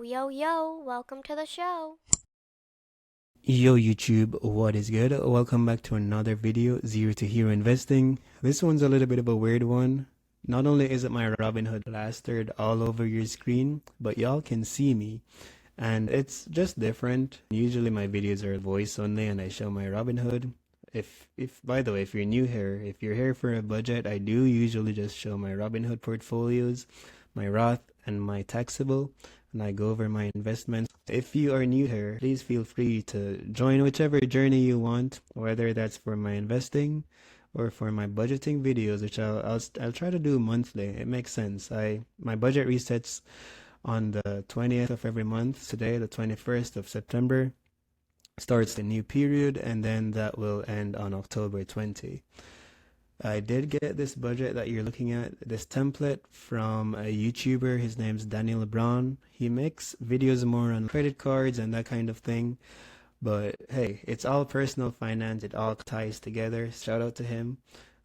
Yo, yo, welcome to the show. Yo YouTube, what is good? Welcome back to another video, Zero to Hero Investing. This one's a little bit of a weird one. Not only is it my Robinhood plastered all over your screen, but y'all can see me. And it's just different. Usually my videos are voice only and I show my Robinhood. If by the way, if you're new here, if you're here for a budget, I do usually just show my Robinhood portfolios, my Roth and my taxable, and I go over my investments. If you are new here, please feel free to join whichever journey you want, whether that's for my investing or for my budgeting videos, which I'll try to do monthly. It makes sense. My budget resets on the 20th of every month. Today, the 21st of September, starts the new period, and then that will end on October 20. I did get this budget that you're looking at, this template from a YouTuber. His name's Daniel Brown. He makes videos more on credit cards and that kind of thing. But hey, it's all personal finance. It all ties together. Shout out to him.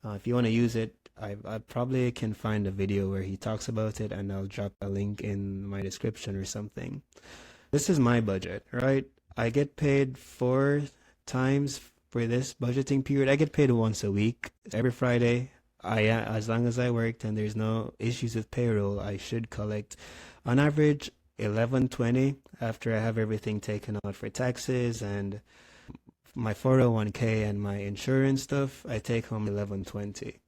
If you want to use it, I probably can find a video where he talks about it, and I'll drop a link in my description or something. This is my budget, right? I get paid 4 times for this budgeting period. I get paid once a week, every Friday. As long as I worked and there's no issues with payroll, I should collect on average 1120 after I have everything taken out for taxes and my 401k and my insurance stuff. I take home 1120.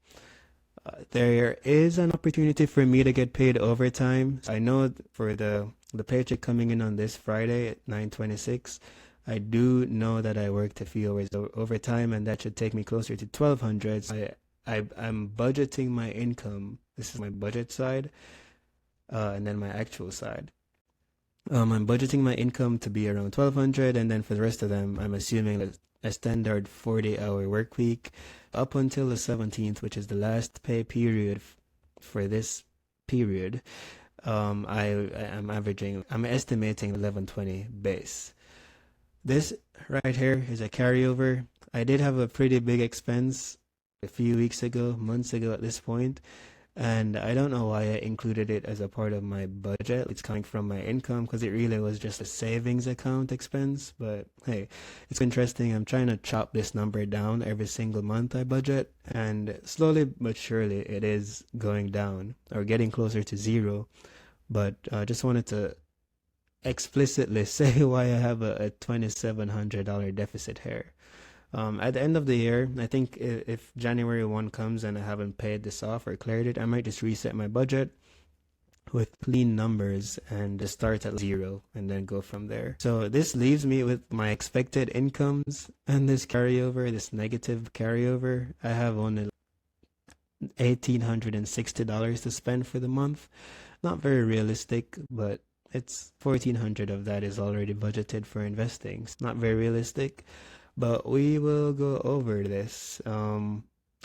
There is an opportunity for me to get paid overtime. I know for the paycheck coming in on this Friday at 9:26, I do know that I worked a few hours overtime, and that should take me closer to 1200. I'm budgeting my income. This is my budget side, and then my actual side. I'm budgeting my income to be around 1200, and then for the rest of them, I'm assuming a standard 40-hour work week up until the 17th, which is the last pay period for this period. I'm estimating 1120 base. This right here is a carryover. I did have a pretty big expense a few weeks ago, months ago at this point, and I don't know why I included it as a part of my budget. It's coming from my income because it really was just a savings account expense. But hey, it's interesting. I'm trying to chop this number down every single month I budget, and slowly but surely it is going down or getting closer to zero. But I just wanted to explicitly say why I have a $2,700 deficit here. At the end of the year, I think if January 1 comes and I haven't paid this off or cleared it, I might just reset my budget with clean numbers and just start at zero and then go from there. So this leaves me with my expected incomes and this carryover, this negative carryover. I have only $1,860 to spend for the month. Not very realistic, but it's 1,400 of that is already budgeted for investing. It's not very realistic, but we will go over this.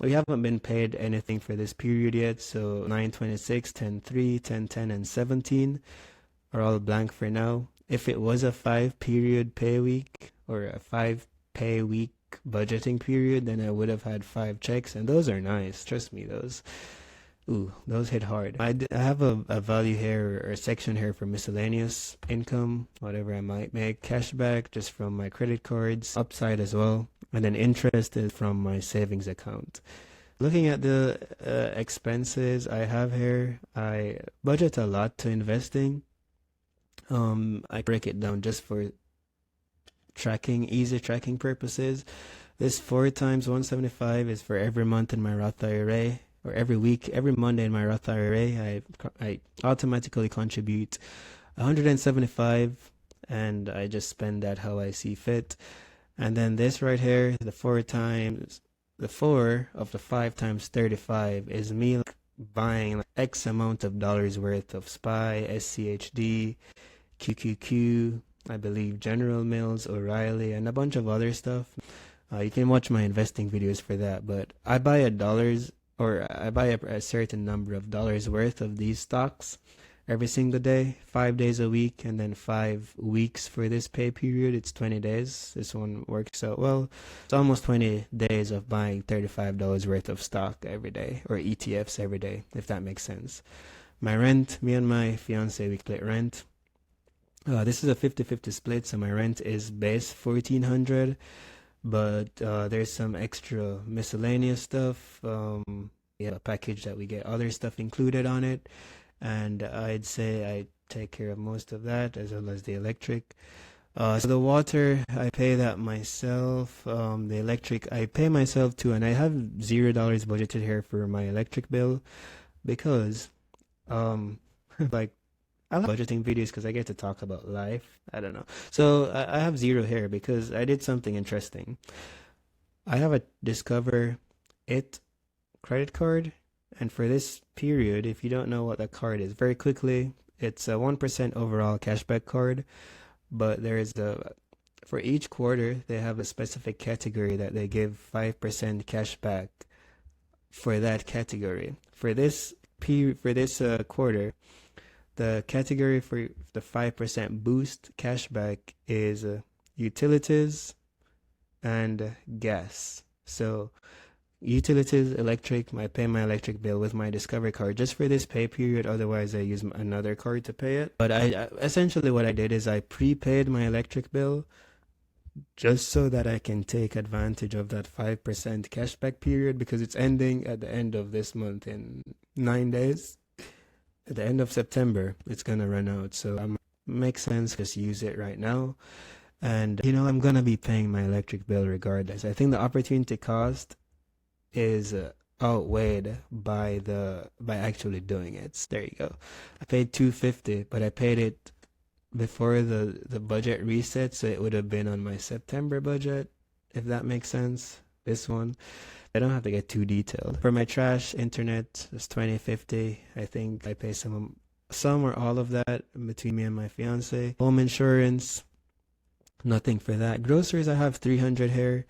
We haven't been paid anything for this period yet, so 9/26, 10/3, 10/10, and 17 are all blank for now. If it was a 5-period pay week or a 5-pay week budgeting period, then I would have had 5 checks, and those are nice. Trust me, those. Ooh, those hit hard. I have a value here or a section here for miscellaneous income, whatever I might make. Cashback just from my credit cards, upside as well. And then interest is from my savings account. Looking at the expenses I have here, I budget a lot to investing. I break it down just for easy tracking purposes. This 4 times 175 is for every month in my Roth IRA. Or every week, every Monday in my Roth IRA, I automatically contribute 175, and I just spend that how I see fit. And then this right here, the 4 of the 5 times 35 is me buying like X amount of dollars worth of SPY, SCHD, QQQ, I believe General Mills, O'Reilly, and a bunch of other stuff. You can watch my investing videos for that, but I buy a certain number of dollars worth of these stocks every single day, 5 days a week, and then 5 weeks for this pay period. It's 20 days. This one works out well. It's almost 20 days of buying $35 worth of stock every day, or ETFs every day, if that makes sense. My rent, me and my fiance, we split rent. This is a 50-50 split, so my rent is base 1400, but there's some extra miscellaneous stuff. We have a package that we get other stuff included on it, and I'd say I take care of most of that as well as the electric. So the water, I pay that myself. The electric, I pay myself too, and I have $0 budgeted here for my electric bill because, um, like I like budgeting videos because I get to talk about life. I don't know. So I have zero here because I did something interesting. I have a Discover It credit card, and for this period, if you don't know what that card is, very quickly, it's a 1% overall cashback card, but there is a for each quarter they have a specific category that they give 5% cash back for that category. For this quarter, the category for the 5% boost cashback is utilities and gas. So utilities, electric, I pay my electric bill with my Discover card just for this pay period. Otherwise, I use another card to pay it. But essentially what I did is I prepaid my electric bill just so that I can take advantage of that 5% cashback period because it's ending at the end of this month in 9 days. At the end of September, it's gonna run out. So makes sense, just use it right now. And I'm gonna be paying my electric bill regardless. I think the opportunity cost is outweighed by actually doing it. So there you go. I paid 250, but I paid it before the budget reset, so it would have been on my September budget, if that makes sense. This one, I don't have to get too detailed. For my trash, internet, it's 2050. I think I pay some or all of that between me and my fiance. Home insurance, nothing for that. Groceries, I have 300 here.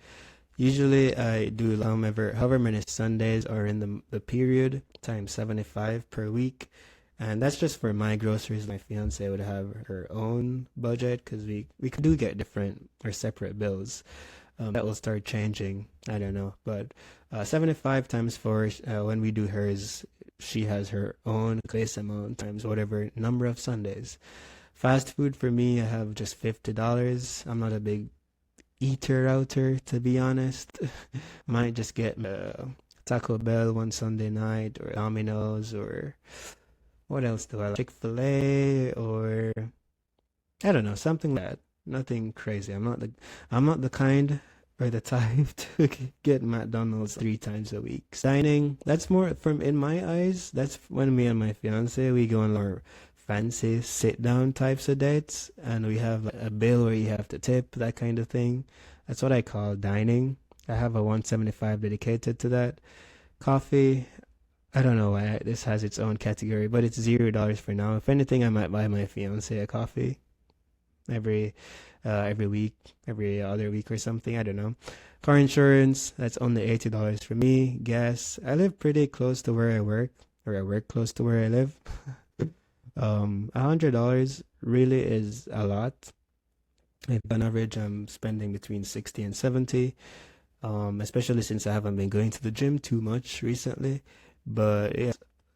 Usually I do however many Sundays are in the period times 75 per week. And that's just for my groceries. My fiance would have her own budget because we do get different or separate bills. That will start changing. I don't know. But 75 times 4, when we do hers, she has her own base amount times whatever number of Sundays. Fast food for me, I have just $50. I'm not a big eater-outer, to be honest. Might just get Taco Bell one Sunday night or Domino's or what else do I like? Chick-fil-A or I don't know, something like that. Nothing crazy. I'm not the kind or the type to get McDonald's 3 times a week. Dining, that's more from in my eyes, that's when me and my fiance we go on our fancy sit down types of dates and we have like, a bill where you have to tip, that kind of thing. That's what I call dining. I have a 175 dedicated to that. Coffee, I don't know why this has its own category, but it's $0 for now. If anything, I might buy my fiance a coffee every week, every other week or something. I don't know. Car insurance, that's only $80 for me. Gas, I live pretty close to where I work, or I work close to where I live. $100 really is a lot. If on average, I'm spending between 60 and 70. Especially since I haven't been going to the gym too much recently. But yeah,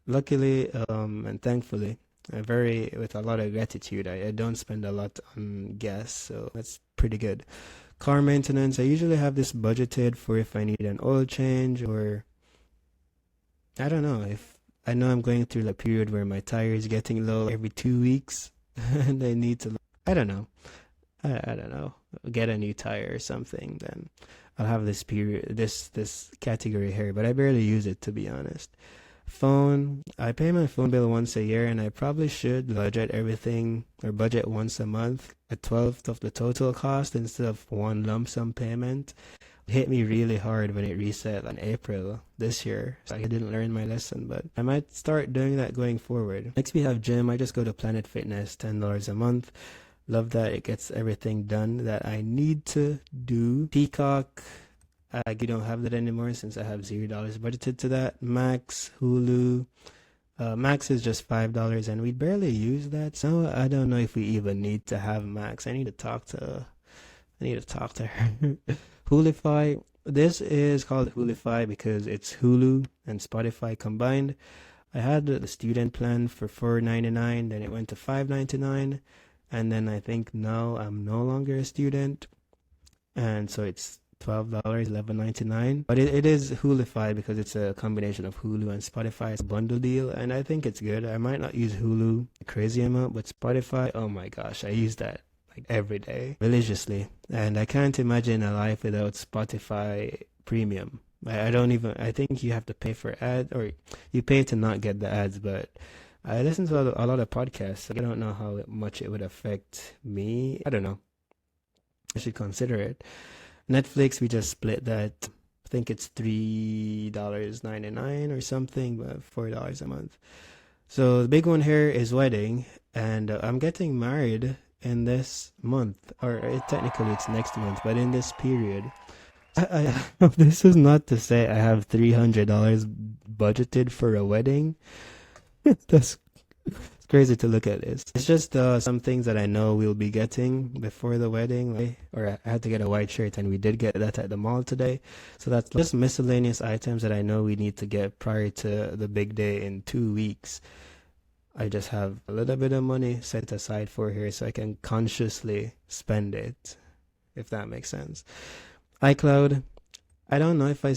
luckily and thankfully, with a lot of gratitude, I don't spend a lot on gas, so that's pretty good. Car maintenance, I usually have this budgeted for if I need an oil change or I don't know, if I know I'm going through a period where my tire is getting low every 2 weeks and I need to, I don't know, I don't know, get a new tire or something, then I'll have this period, this category here, but I barely use it to be honest. Phone, I pay my phone bill once a year and I probably should budget everything or budget once a month, a 12th of the total cost instead of one lump sum payment. It hit me really hard when it reset in April this year. So I didn't learn my lesson, but I might start doing that going forward. Next we have gym. I just go to Planet Fitness, $10 a month. Love that it gets everything done that I need to do. Peacock, you don't have that anymore since I have $0 budgeted to that. Max, Hulu, Max is just $5 and we barely use that. So I don't know if we even need to have Max. I need to talk to her. Hulify, this is called Hulify because it's Hulu and Spotify combined. I had the student plan for $4.99, then it went to $5.99. And then I think now I'm no longer a student, and so it's $12, 11.99. But it is Hulufied because it's a combination of Hulu and Spotify. It's a bundle deal, and I think it's good. I might not use Hulu a crazy amount, but Spotify, oh my gosh, I use that like every day religiously, and I can't imagine a life without Spotify Premium. I don't even. I think you have to pay for ads, or you pay to not get the ads. But I listen to a lot of podcasts. So I don't know how much it would affect me. I don't know. I should consider it. Netflix, we just split that. I think it's $3.99 or something, but $4 a month. So the big one here is wedding, and I'm getting married in this month, or technically it's next month, but in this period. This is not to say I have $300 budgeted for a wedding. That's it's crazy to look at this. It's just some things that I know we'll be getting before the wedding. Or I had to get a white shirt, and we did get that at the mall today. So that's just miscellaneous items that I know we need to get prior to the big day in 2 weeks. I just have a little bit of money set aside for here so I can consciously spend it, if that makes sense. iCloud. I don't know if I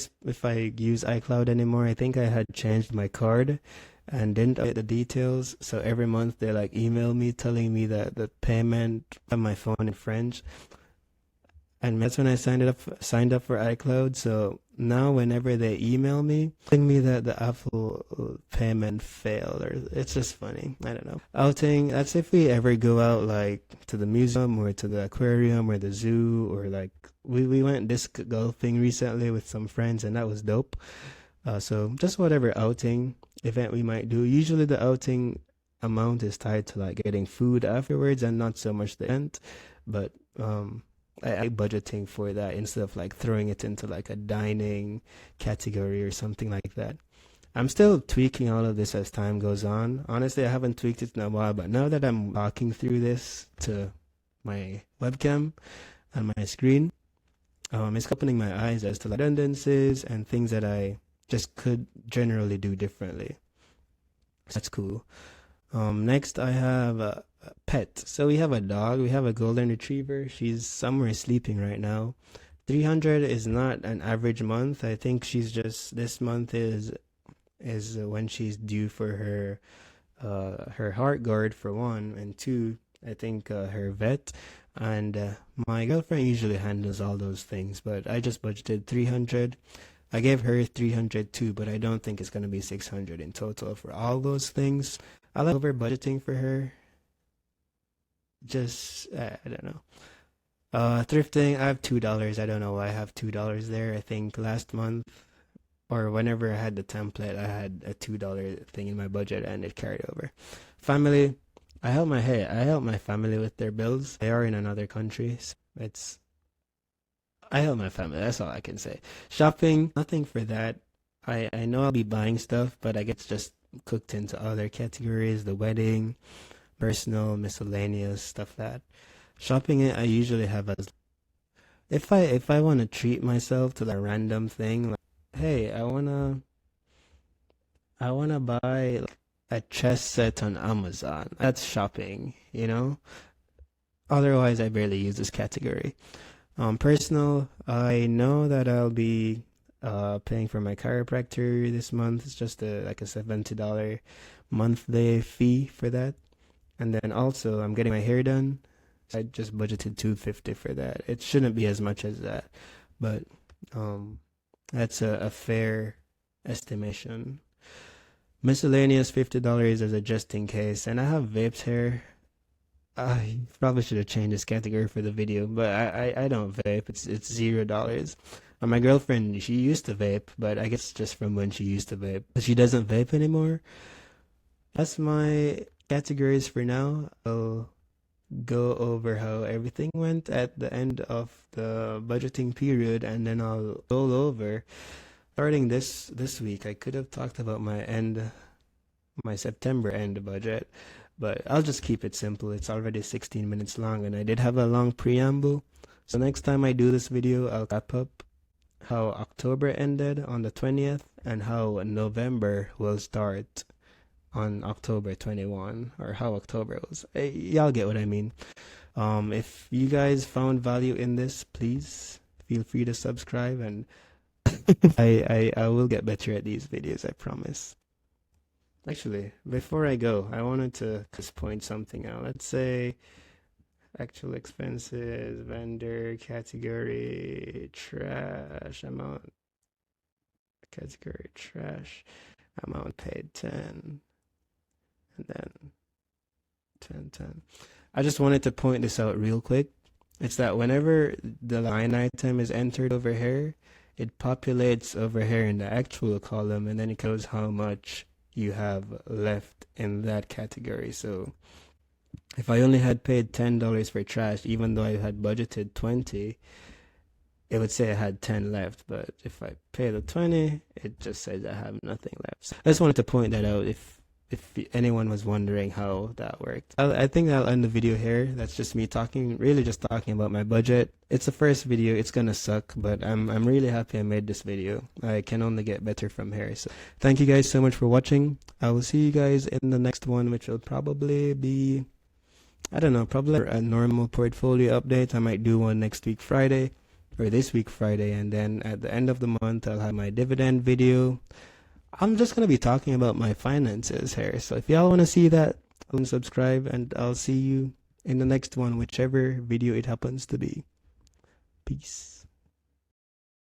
use iCloud anymore. I think I had changed my card and didn't update the details. So every month they like email me telling me that the payment on my phone in French. And that's when I signed up for iCloud. So now whenever they email me, telling me that the Apple payment failed, or it's just funny. I don't know. Outing, that's if we ever go out like to the museum or to the aquarium or the zoo, or like we went disc golfing recently with some friends, and that was dope. So just whatever outing event we might do. Usually the outing amount is tied to like getting food afterwards and not so much the event. But I like budgeting for that instead of like throwing it into like a dining category or something like that. I'm still tweaking all of this as time goes on. Honestly, I haven't tweaked it in a while, but now that I'm talking through this to my webcam and my screen, it's opening my eyes as to like redundancies and things that I just could generally do differently. That's cool. Next I have a pet. So we have a dog. We have a golden retriever. She's somewhere sleeping right now. 300 is not an average month. I think she's just this month is when she's due for her heart guard for one, and two, I think her vet. And my girlfriend usually handles all those things, but I just budgeted 300. I gave her 300 too, but I don't think it's gonna be 600 in total for all those things. I like over budgeting for her. Just I don't know. Thrifting, I have $2. I don't know why I have $2 there. I think last month or whenever I had the template, I had a $2 thing in my budget and it carried over. Family, I help my family with their bills. They are in another country. So I help my family. That's all I can say. Shopping, nothing for that. I know I'll be buying stuff, but I guess just cooked into other categories: the wedding, personal, miscellaneous, stuff that. Shopping, I usually have as if I want to treat myself to a random thing, like, hey, I wanna buy like, a chess set on Amazon. That's shopping, you know. Otherwise, I barely use this category. Personal, I know that I'll be paying for my chiropractor this month. It's just like a $70 monthly fee for that. And then also I'm getting my hair done. I just budgeted 250 for that. It shouldn't be as much as that, but that's a fair estimation. Miscellaneous $50 as a just in case. And I have vapes here. I probably should have changed this category for the video, but I don't vape. It's $0. And my girlfriend, she used to vape, but I guess just from when she used to vape. But she doesn't vape anymore. That's my categories for now. I'll go over how everything went at the end of the budgeting period, and then I'll roll over. Starting this week, I could have talked about my September end budget, but I'll just keep it simple. It's already 16 minutes long, and I did have a long preamble. So next time I do this video, I'll wrap up how October ended on the 20th and how November will start on October 21, or how October was. Y'all get what I mean. If you guys found value in this, please feel free to subscribe, and I will get better at these videos, I promise. Actually, before I go, I wanted to just point something out. Let's say actual expenses, vendor, category, trash, amount, category, trash, amount paid 10, and then 10. I just wanted to point this out real quick. It's that whenever the line item is entered over here, it populates over here in the actual column, and then it shows how much you have left in that category. So if I only had paid $10 for trash, even though I had budgeted 20, it would say I had 10 left. But if I pay the 20, it just says I have nothing left. So I just wanted to point that out if anyone was wondering how that worked. I think I'll end the video here. That's just me talking, really just talking about my budget. It's the first video. It's gonna suck, but I'm really happy I made this video. I can only get better from here. So thank you guys so much for watching. I will see you guys in the next one, which will probably be, I don't know, probably a normal portfolio update. I might do one next week Friday, or this week Friday, and then at the end of the month I'll have my dividend video. I'm just going to be talking about my finances here. So if y'all want to see that, subscribe, and I'll see you in the next one, whichever video it happens to be. Peace.